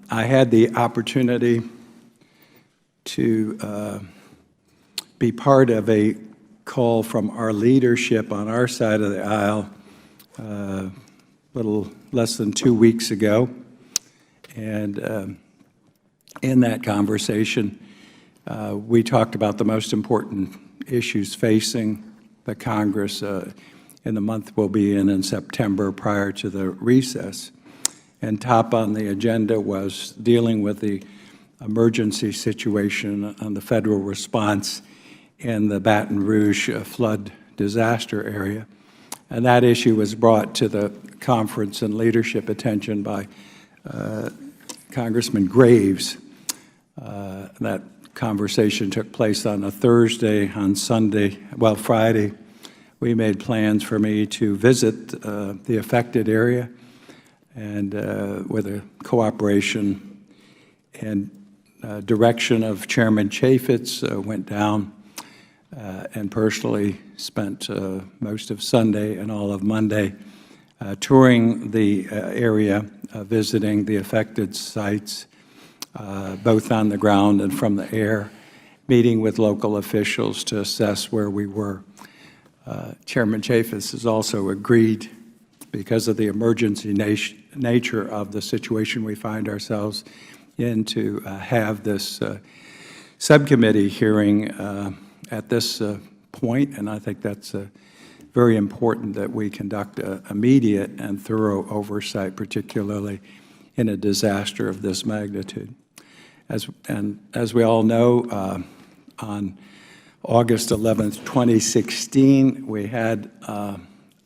I had the opportunity to be part of a call from our leadership on our side of the aisle a little less than 2 weeks ago. And in that conversation, we talked about the most important issues facing the Congress in the month we'll be in September prior to the recess. And top on the agenda was dealing with the emergency situation on the federal response in the Baton Rouge flood disaster area. And that issue was brought to the conference and leadership attention by Congressman Graves. That conversation took place on a Thursday. On Friday, we made plans for me to visit the affected area, and with the cooperation and direction of Chairman Chaffetz, went down and personally spent most of Sunday and all of Monday touring the area, visiting the affected sites, both on the ground and from the air, meeting with local officials to assess where we were. Chairman Chaffetz has also agreed, because of the emergency nature of the situation we find ourselves in, to have this subcommittee hearing at this point, and I think that's very important that we conduct immediate and thorough oversight, particularly in a disaster of this magnitude. As we all know, on August 11th, 2016, we had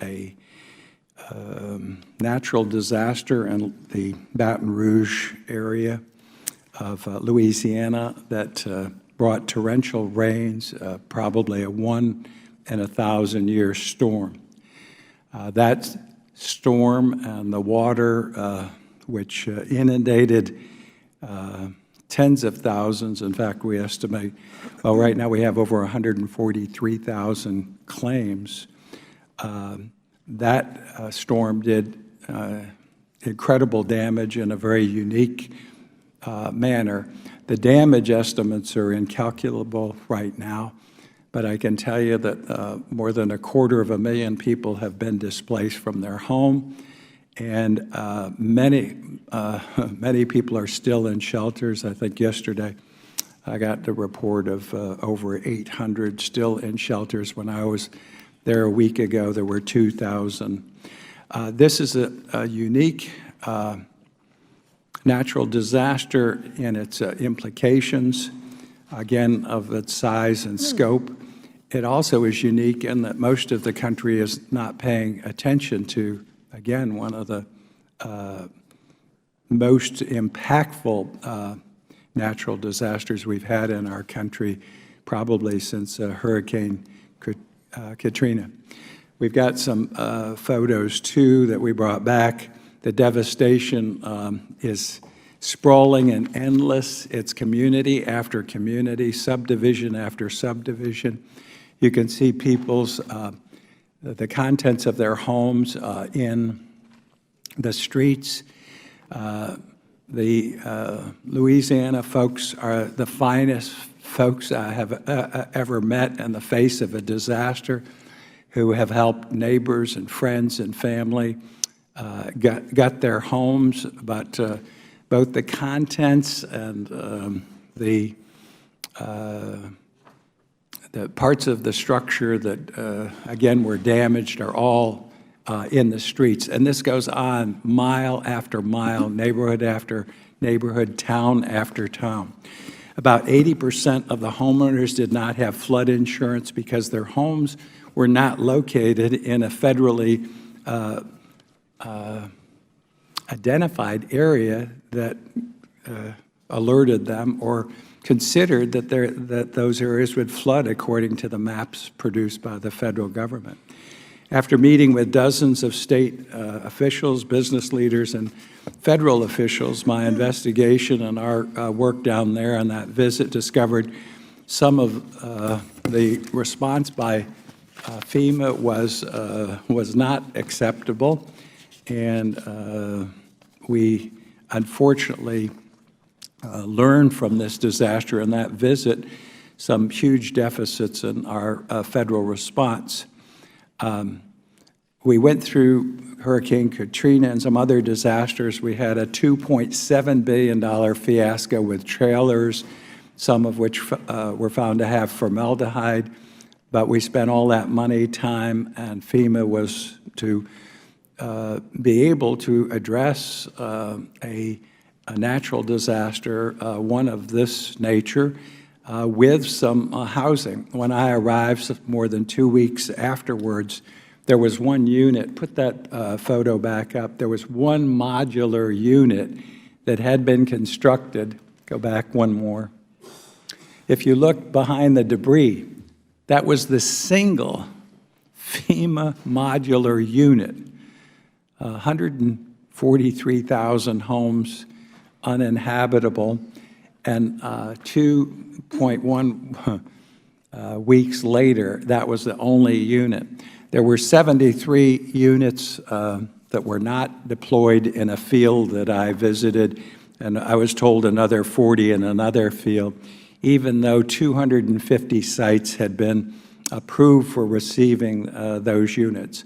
a natural disaster in the Baton Rouge area of Louisiana that brought torrential rains, probably a 1 in 1,000-year storm. That storm and the water, which inundated tens of thousands, in fact, we estimate, well, right now we have over 143,000 claims. That storm did incredible damage in a very unique manner. The damage estimates are incalculable right now, but I can tell you that more than 250,000 people have been displaced from their home, and many people are still in shelters. I think yesterday I got the report of over 800 still in shelters. When I was there a week ago, there were 2,000. This is a unique natural disaster in its implications, again, of its size and scope. It also is unique in that most of the country is not paying attention to, again, one of the most impactful natural disasters we've had in our country, probably since Hurricane Katrina. We've got some photos, too, that we brought back. The devastation is sprawling and endless. It's community after community, subdivision after subdivision. You can see people's, the contents of their homes in the streets. The Louisiana folks are the finest folks I have ever met in the face of a disaster, who have helped neighbors and friends and family, got their homes, but both the contents and the parts of the structure that, again, were damaged are all in the streets. And this goes on mile after mile, neighborhood after neighborhood, town after town. About 80% of the homeowners did not have flood insurance because their homes were not located in a federally identified area that alerted them or considered that those areas would flood according to the maps produced by the federal government. After meeting with dozens of state officials, business leaders, and federal officials, my investigation and our work down there on that visit discovered some of the response by FEMA was not acceptable, and we unfortunately learned from this disaster and that visit some huge deficits in our federal response. We went through Hurricane Katrina and some other disasters. We had a $2.7 billion fiasco with trailers, some of which were found to have formaldehyde. But we spent all that money, time, and FEMA was to be able to address a natural disaster, one of this nature, with some housing. When I arrived more than 2 weeks afterwards, there was one unit, put that photo back up, there was one modular unit that had been constructed. Go back one more. If you look behind the debris, that was the single FEMA modular unit. 143,000 homes uninhabitable, and 2.1 weeks later, that was the only unit. There were 73 units that were not deployed in a field that I visited, and I was told another 40 in another field, even though 250 sites had been approved for receiving those units.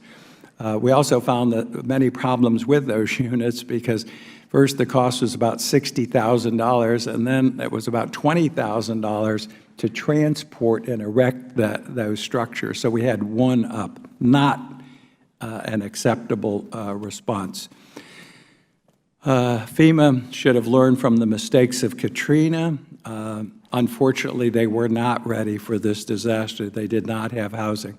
We also found that many problems with those units because first the cost was about $60,000, and then it was about $20,000 to transport and erect those structures. So we had one up, not an acceptable response. FEMA should have learned from the mistakes of Katrina. Unfortunately, they were not ready for this disaster. They did not have housing.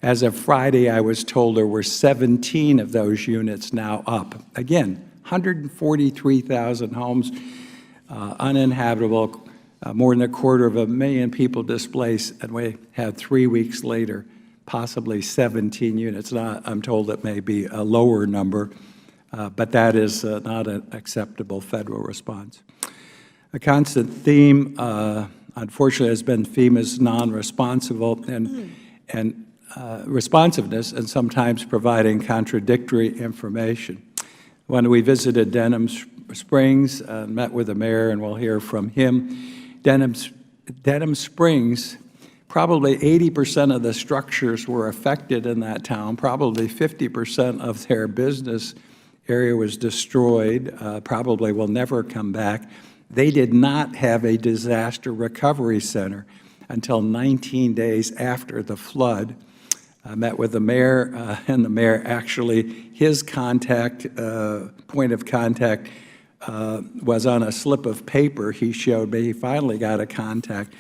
As of Friday, I was told there were 17 of those units now up. Again, 143,000 homes uninhabitable, more than 250,000 people displaced, and we had 3 weeks later possibly 17 units. Now, I'm told it may be a lower number, but that is not an acceptable federal response. A constant theme, unfortunately, has been FEMA's non-responsible and responsiveness, and sometimes providing contradictory information. When we visited Denham Springs, met with the mayor, and we'll hear from him, Denham Springs, probably 80% of the structures were affected in that town. Probably 50% of their business area was destroyed, probably will never come back. They did not have a disaster recovery center until 19 days after the flood. I met with the mayor, and the mayor actually, his contact, point of contact was on a slip of paper he showed me. He finally got a contact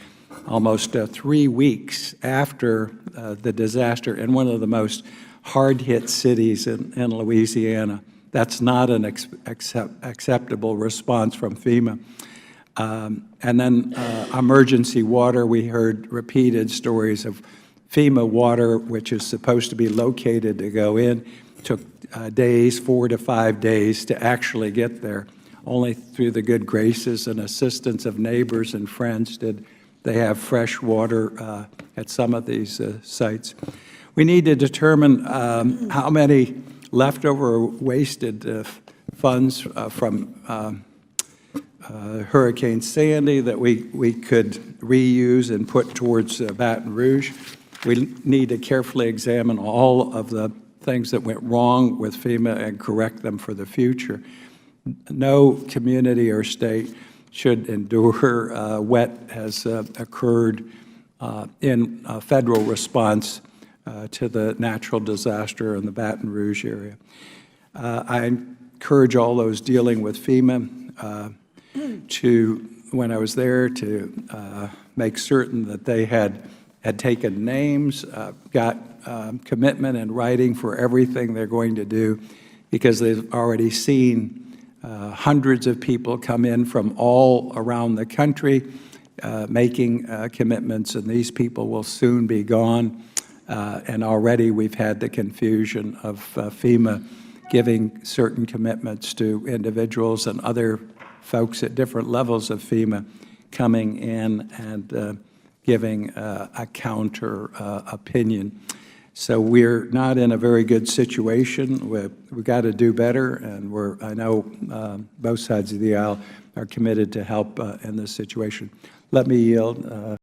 almost 3 weeks after the disaster in one of the most hard-hit cities in Louisiana. That's not an acceptable response from FEMA. And then emergency water, we heard repeated stories of FEMA water, which is supposed to be located to go in, took days, 4 to 5 days to actually get there. Only through the good graces and assistance of neighbors and friends did they have fresh water at some of these sites. We need to determine how many leftover or wasted funds from Hurricane Sandy that we could reuse and put towards Baton Rouge. We need to carefully examine all of the things that went wrong with FEMA and correct them for the future. No community or state should endure what has occurred in a federal response to the natural disaster in the Baton Rouge area. I encourage all those dealing with FEMA when I was there, to make certain that they had taken names, got commitment in writing for everything they're going to do, because they've already seen hundreds of people come in from all around the country making commitments, and these people will soon be gone. And already we've had the confusion of FEMA giving certain commitments to individuals and other folks at different levels of FEMA coming in and giving a counter opinion. So we're not in a very good situation. We've got to do better, and I know both sides of the aisle are committed to help in this situation. Let me yield.